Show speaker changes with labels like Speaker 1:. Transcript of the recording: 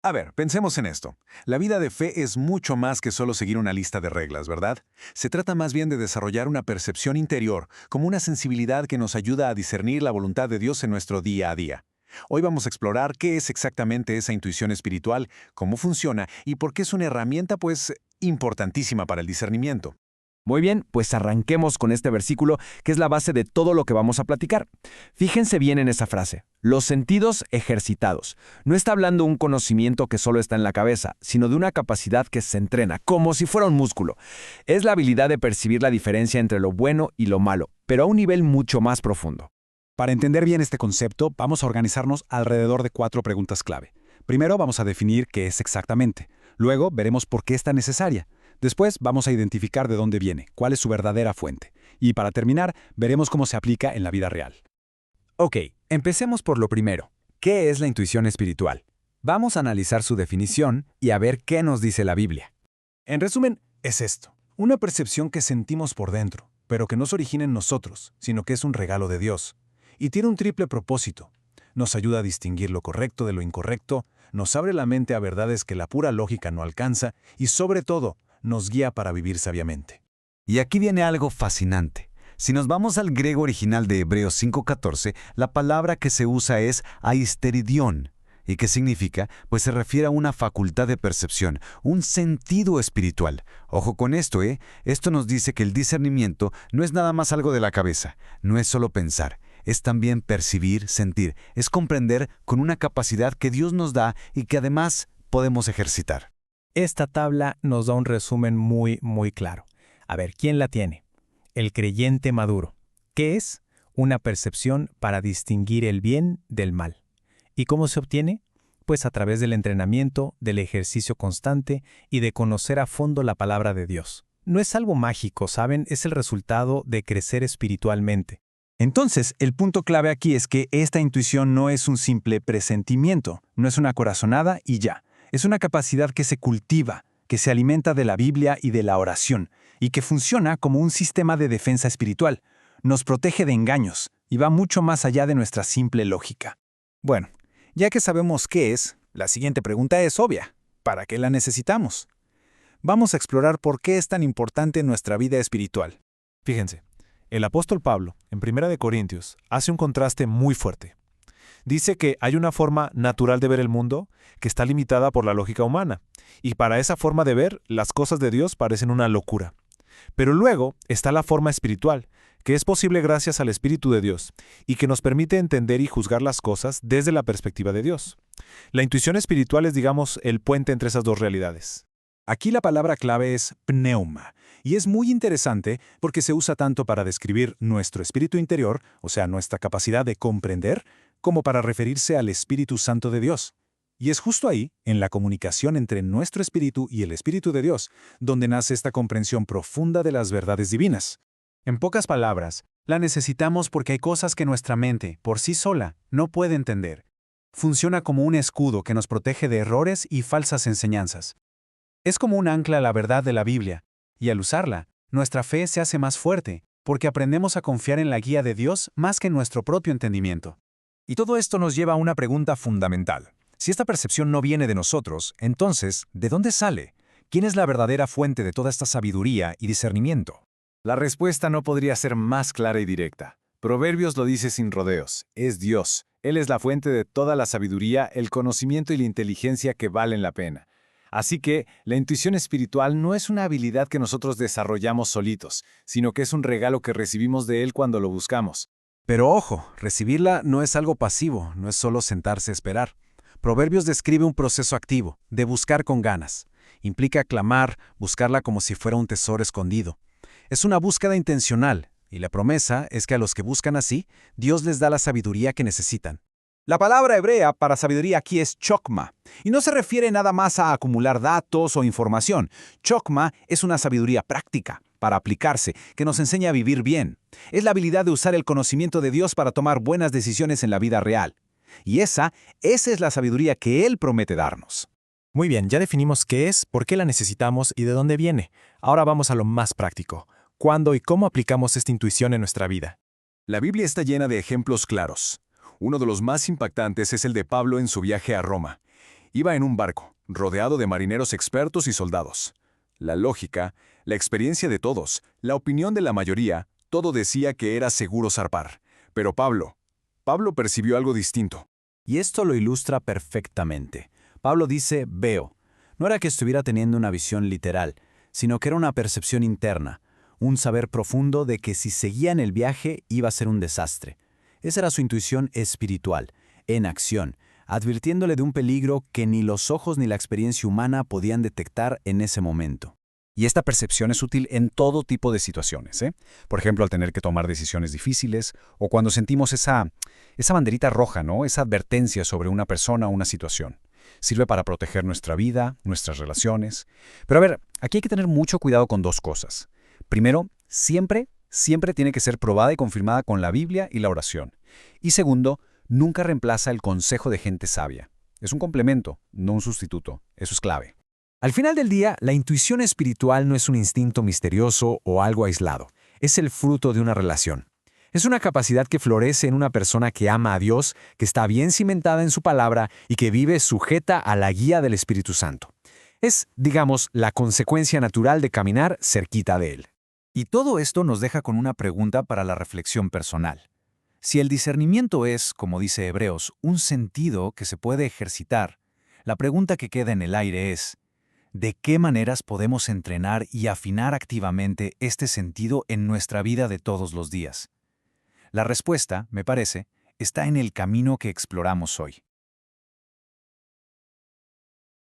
Speaker 1: A ver, pensemos en esto. La vida de fe es mucho más que solo seguir una lista de reglas, ¿verdad? Se trata más bien de desarrollar una percepción interior, como una sensibilidad que nos ayuda a discernir la voluntad de Dios en nuestro día a día. Hoy vamos a explorar qué es exactamente esa intuición espiritual, cómo funciona y por qué es una herramienta, pues, importantísima para el discernimiento.
Speaker 2: Muy bien, pues arranquemos con este versículo que es la base de todo lo que vamos a platicar. Fíjense bien en esa frase, los sentidos ejercitados. No está hablando un conocimiento que solo está en la cabeza, sino de una capacidad que se entrena, como si fuera un músculo. Es la habilidad de percibir la diferencia entre lo bueno y lo malo, pero a un nivel mucho más profundo.
Speaker 3: Para entender bien este concepto, vamos a organizarnos alrededor de 4 preguntas clave. Primero vamos a definir qué es exactamente. Luego veremos por qué es tan necesaria. Después vamos a identificar de dónde viene, cuál es su verdadera fuente. Y para terminar, veremos cómo se aplica en la vida real.
Speaker 4: Ok, empecemos por lo primero. ¿Qué es la intuición espiritual? Vamos a analizar su definición y a ver qué nos dice la Biblia.
Speaker 5: En resumen, es esto. Una percepción que sentimos por dentro, pero que no se origina en nosotros, sino que es un regalo de Dios. Y tiene un triple propósito. Nos ayuda a distinguir lo correcto de lo incorrecto, nos abre la mente a verdades que la pura lógica no alcanza y, sobre todo, nos guía para vivir sabiamente.
Speaker 4: Y aquí viene algo fascinante. Si nos vamos al griego original de Hebreos 5:14, la palabra que se usa es aisteridión. ¿Y qué significa? Pues se refiere a una facultad de percepción, un sentido espiritual. Ojo con esto, ¿eh? Esto nos dice que el discernimiento no es nada más algo de la cabeza, no es solo pensar, es también percibir, sentir, es comprender con una capacidad que Dios nos da y que además podemos ejercitar.
Speaker 6: Esta tabla nos da un resumen muy claro. A ver, ¿quién la tiene? El creyente maduro. ¿Qué es? Una percepción para distinguir el bien del mal. ¿Y cómo se obtiene? Pues a través del entrenamiento, del ejercicio constante y de conocer a fondo la palabra de Dios. No es algo mágico, ¿saben? Es el resultado de crecer espiritualmente.
Speaker 5: Entonces, el punto clave aquí es que esta intuición no es un simple presentimiento, no es una corazonada y ya. Es una capacidad que se cultiva, que se alimenta de la Biblia y de la oración, y que funciona como un sistema de defensa espiritual. Nos protege de engaños y va mucho más allá de nuestra simple lógica.
Speaker 7: Bueno, ya que sabemos qué es, la siguiente pregunta es obvia. ¿Para qué la necesitamos? Vamos a explorar por qué es tan importante en nuestra vida espiritual.
Speaker 8: Fíjense, el apóstol Pablo, en 1 Corintios, hace un contraste muy fuerte. Dice que hay una forma natural de ver el mundo que está limitada por la lógica humana, y para esa forma de ver, las cosas de Dios parecen una locura. Pero luego está la forma espiritual, que es posible gracias al Espíritu de Dios, y que nos permite entender y juzgar las cosas desde la perspectiva de Dios. La intuición espiritual es, digamos, el puente entre esas dos realidades.
Speaker 5: Aquí la palabra clave es pneuma, y es muy interesante porque se usa tanto para describir nuestro espíritu interior, o sea, nuestra capacidad de comprender, como para referirse al Espíritu Santo de Dios. Y es justo ahí, en la comunicación entre nuestro espíritu y el Espíritu de Dios, donde nace esta comprensión profunda de las verdades divinas. En pocas palabras, la necesitamos porque hay cosas que nuestra mente, por sí sola, no puede entender. Funciona como un escudo que nos protege de errores y falsas enseñanzas. Es como un ancla a la verdad de la Biblia, y al usarla, nuestra fe se hace más fuerte, porque aprendemos a confiar en la guía de Dios más que en nuestro propio entendimiento.
Speaker 7: Y todo esto nos lleva a una pregunta fundamental. Si esta percepción no viene de nosotros, entonces, ¿de dónde sale? ¿Quién es la verdadera fuente de toda esta sabiduría y discernimiento?
Speaker 1: La respuesta no podría ser más clara y directa. Proverbios lo dice sin rodeos. Es Dios. Él es la fuente de toda la sabiduría, el conocimiento y la inteligencia que valen la pena. Así que, la intuición espiritual no es una habilidad que nosotros desarrollamos solitos, sino que es un regalo que recibimos de Él cuando lo buscamos.
Speaker 7: Pero ojo, recibirla no es algo pasivo, no es solo sentarse a esperar. Proverbios describe un proceso activo, de buscar con ganas. Implica clamar, buscarla como si fuera un tesoro escondido. Es una búsqueda intencional, y la promesa es que a los que buscan así, Dios les da la sabiduría que necesitan.
Speaker 5: La palabra hebrea para sabiduría aquí es chokma, y no se refiere nada más a acumular datos o información. Chokma es una sabiduría práctica, para aplicarse, que nos enseña a vivir bien. Es la habilidad de usar el conocimiento de Dios para tomar buenas decisiones en la vida real. Y esa es la sabiduría que Él promete darnos.
Speaker 6: Muy bien, ya definimos qué es, por qué la necesitamos y de dónde viene. Ahora vamos a lo más práctico. ¿Cuándo y cómo aplicamos esta intuición en nuestra vida?
Speaker 1: La Biblia está llena de ejemplos claros. Uno de los más impactantes es el de Pablo en su viaje a Roma. Iba en un barco, rodeado de marineros expertos y soldados. La lógica, la experiencia de todos, la opinión de la mayoría, todo decía que era seguro zarpar. Pero Pablo percibió algo distinto.
Speaker 7: Y esto lo ilustra perfectamente. Pablo dice, veo. No era que estuviera teniendo una visión literal, sino que era una percepción interna, un saber profundo de que si seguía en el viaje iba a ser un desastre. Esa era su intuición espiritual, en acción, advirtiéndole de un peligro que ni los ojos ni la experiencia humana podían detectar en ese momento.
Speaker 3: Y esta percepción es útil en todo tipo de situaciones, ¿eh? Por ejemplo, al tener que tomar decisiones difíciles o cuando sentimos esa banderita roja, ¿no? Esa advertencia sobre una persona o una situación. Sirve para proteger nuestra vida, nuestras relaciones. Pero a ver, aquí hay que tener mucho cuidado con dos cosas. Primero, siempre tiene que ser probada y confirmada con la Biblia y la oración. Y segundo, nunca reemplaza el consejo de gente sabia. Es un complemento, no un sustituto. Eso es clave.
Speaker 2: Al final del día, la intuición espiritual no es un instinto misterioso o algo aislado. Es el fruto de una relación. Es una capacidad que florece en una persona que ama a Dios, que está bien cimentada en su palabra y que vive sujeta a la guía del Espíritu Santo. Es, digamos, la consecuencia natural de caminar cerquita de Él.
Speaker 7: Y todo esto nos deja con una pregunta para la reflexión personal. Si el discernimiento es, como dice Hebreos, un sentido que se puede ejercitar, la pregunta que queda en el aire es, ¿de qué maneras podemos entrenar y afinar activamente este sentido en nuestra vida de todos los días? La respuesta, me parece, está en el camino que exploramos hoy.